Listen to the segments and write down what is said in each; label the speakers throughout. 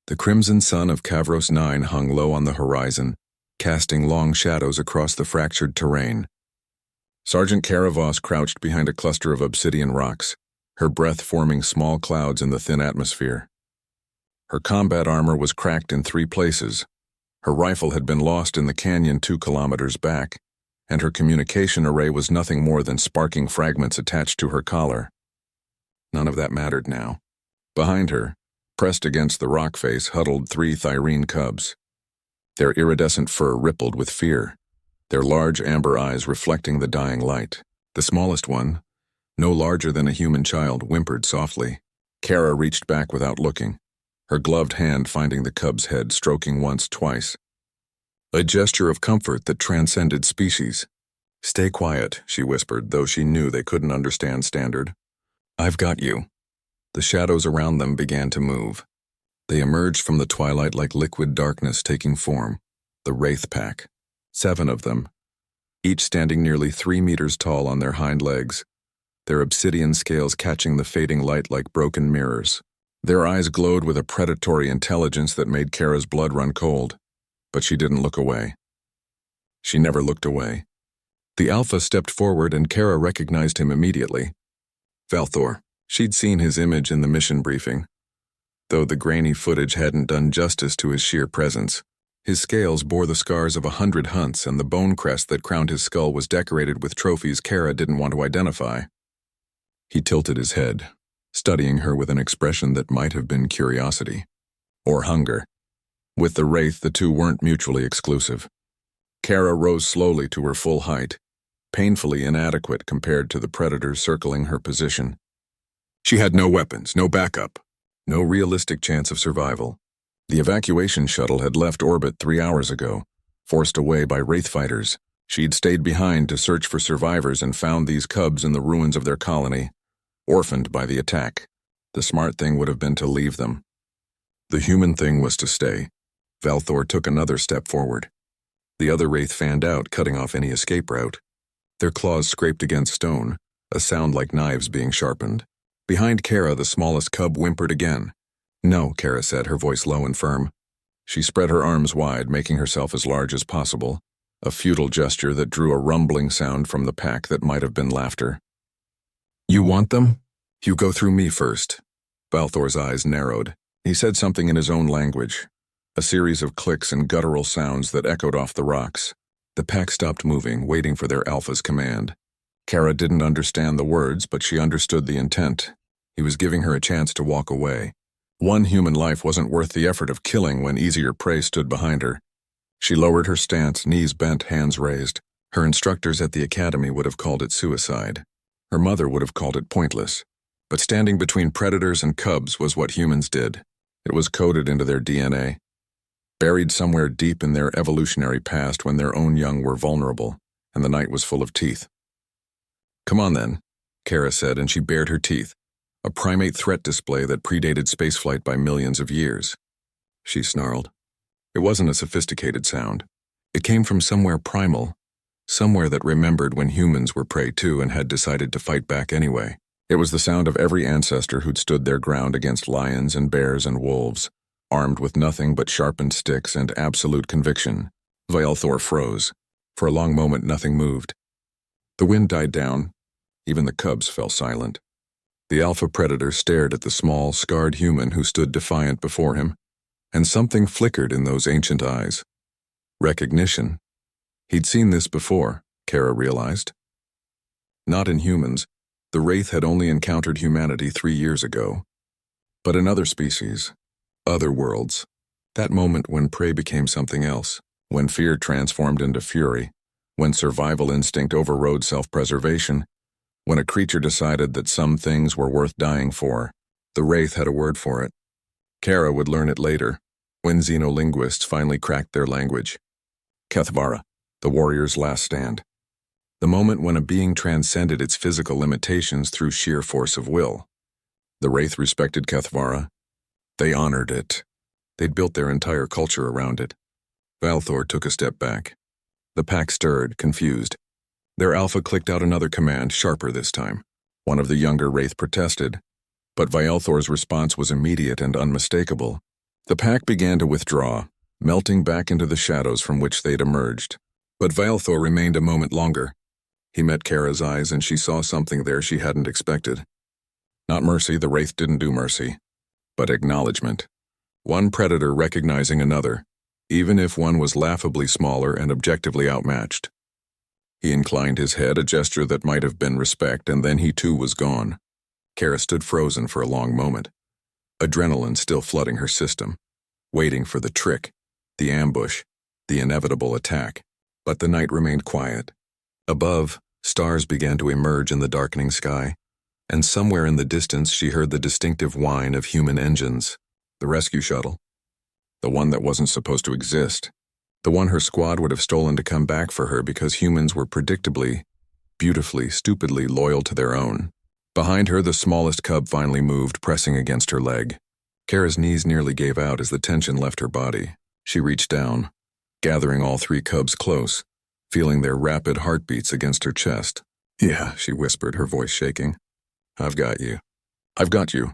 Speaker 1: The crimson sun of Cavos 9 hung low on the horizon, casting long shadows across the fractured terrain. Sergeant Cavos crouched behind a cluster of obsidian rocks, her breath forming small clouds in the thin atmosphere. Her combat armor was cracked in 3 places. Her rifle had been lost in the canyon 2 kilometers back, and her communication array was nothing more than sparking fragments attached to her collar. None of that mattered now. Behind her, pressed against the rock face, huddled 3 thyrene cubs. Their iridescent fur rippled with fear, their large amber eyes reflecting the dying light. The smallest one, no larger than a human child, whimpered softly. Kara reached back without looking, her gloved hand finding the cub's head, stroking once, twice. A gesture of comfort that transcended species. "Stay quiet," she whispered, though she knew they couldn't understand standard. "I've got you." The shadows around them began to move. They emerged from the twilight like liquid darkness taking form. The wraith pack. 7 of them, each standing nearly 3 meters tall on their hind legs, their obsidian scales catching the fading light like broken mirrors. Their eyes glowed with a predatory intelligence that made Kara's blood run cold, but she didn't look away. She never looked away. The Alpha stepped forward and Kara recognized him immediately. Valthor. She'd seen his image in the mission briefing, though the grainy footage hadn't done justice to his sheer presence. His scales bore the scars of 100 hunts, and the bone crest that crowned his skull was decorated with trophies Kara didn't want to identify. He tilted his head, studying her with an expression that might have been curiosity. Or hunger. With the wraith, the two weren't mutually exclusive. Kara rose slowly to her full height, painfully inadequate compared to the predators circling her position. She had no weapons, no backup, no realistic chance of survival. The evacuation shuttle had left orbit 3 hours ago, forced away by wraith fighters. She'd stayed behind to search for survivors and found these cubs in the ruins of their colony, orphaned by the attack. The smart thing would have been to leave them. The human thing was to stay. Valthor took another step forward. The other wraith fanned out, cutting off any escape route. Their claws scraped against stone, a sound like knives being sharpened. Behind Kara, the smallest cub whimpered again. "No," Kara said, her voice low and firm. She spread her arms wide, making herself as large as possible, a futile gesture that drew a rumbling sound from the pack that might have been laughter. "You want them? You go through me first." Valthor's eyes narrowed. He said something in his own language, a series of clicks and guttural sounds that echoed off the rocks. The pack stopped moving, waiting for their Alpha's command. Kara didn't understand the words, but she understood the intent. He was giving her a chance to walk away. One human life wasn't worth the effort of killing when easier prey stood behind her. She lowered her stance, knees bent, hands raised. Her instructors at the academy would have called it suicide. Her mother would have called it pointless. But standing between predators and cubs was what humans did. It was coded into their DNA. Buried somewhere deep in their evolutionary past when their own young were vulnerable, and the night was full of teeth. "Come on then," Kara said, and she bared her teeth, a primate threat display that predated spaceflight by millions of years. She snarled. It wasn't a sophisticated sound. It came from somewhere primal, somewhere that remembered when humans were prey too and had decided to fight back anyway. It was the sound of every ancestor who'd stood their ground against lions and bears and wolves, armed with nothing but sharpened sticks and absolute conviction. Valthor froze. For a long moment, nothing moved. The wind died down. Even the cubs fell silent. The alpha predator stared at the small, scarred human who stood defiant before him, and something flickered in those ancient eyes. Recognition. He'd seen this before, Kara realized. Not in humans. The wraith had only encountered humanity 3 years ago. But in other species, other worlds, that moment when prey became something else, when fear transformed into fury, when survival instinct overrode self-preservation, when a creature decided that some things were worth dying for, the wraith had a word for it. Kara would learn it later, when xenolinguists finally cracked their language. Kethvara, the warrior's last stand. The moment when a being transcended its physical limitations through sheer force of will. The wraith respected Kethvara. They honored it. They'd built their entire culture around it. Valthor took a step back. The pack stirred, confused. Their alpha clicked out another command, sharper this time. One of the younger wraith protested, but Valthor's response was immediate and unmistakable. The pack began to withdraw, melting back into the shadows from which they'd emerged. But Valthor remained a moment longer. He met Kara's eyes and she saw something there she hadn't expected. Not mercy, the wraith didn't do mercy, but acknowledgement. One predator recognizing another, even if one was laughably smaller and objectively outmatched. He inclined his head, a gesture that might have been respect, and then he too was gone. Kara stood frozen for a long moment, adrenaline still flooding her system, waiting for the trick, the ambush, the inevitable attack. But the night remained quiet. Above, stars began to emerge in the darkening sky, and somewhere in the distance she heard the distinctive whine of human engines. The rescue shuttle. The one that wasn't supposed to exist. The one her squad would have stolen to come back for her because humans were predictably, beautifully, stupidly loyal to their own. Behind her, the smallest cub finally moved, pressing against her leg. Kara's knees nearly gave out as the tension left her body. She reached down, gathering all 3 cubs close, feeling their rapid heartbeats against her chest. "Yeah," she whispered, her voice shaking. "I've got you. I've got you."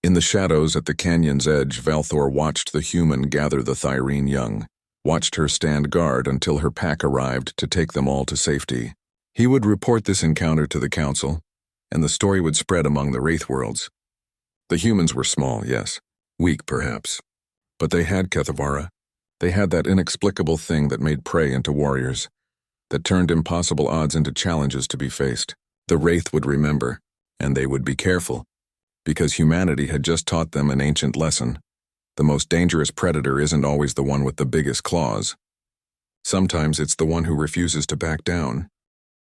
Speaker 1: In the shadows at the canyon's edge, Valthor watched the human gather the Thyrene young, watched her stand guard until her pack arrived to take them all to safety. He would report this encounter to the council, and the story would spread among the wraith worlds. The humans were small, yes, weak perhaps, but they had Kethavara. They had that inexplicable thing that made prey into warriors, that turned impossible odds into challenges to be faced. The wraith would remember, and they would be careful, because humanity had just taught them an ancient lesson. The most dangerous predator isn't always the one with the biggest claws. Sometimes it's the one who refuses to back down.